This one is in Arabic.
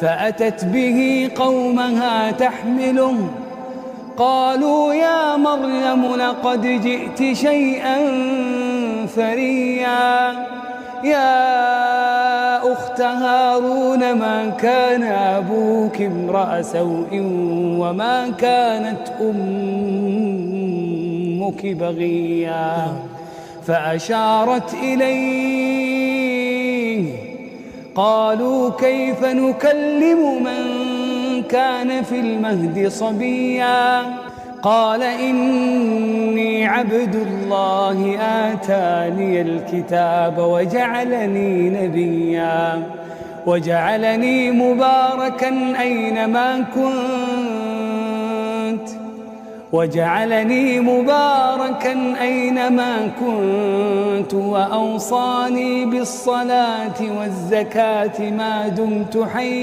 فأتت به قومها تحمله قالوا يا مريم لقد جئت شيئا فريا يا أخت هارون ما كان أبوك امرأ سوء وما كانت أمك بغيا فأشارت إليه قالوا كيف نكلم من كان في المهد صبيا قال إني عبد الله آتاني الكتاب وجعلني نبيا وجعلني مباركا أينما كنت وأوصاني بالصلاة والزكاة ما دمت حيا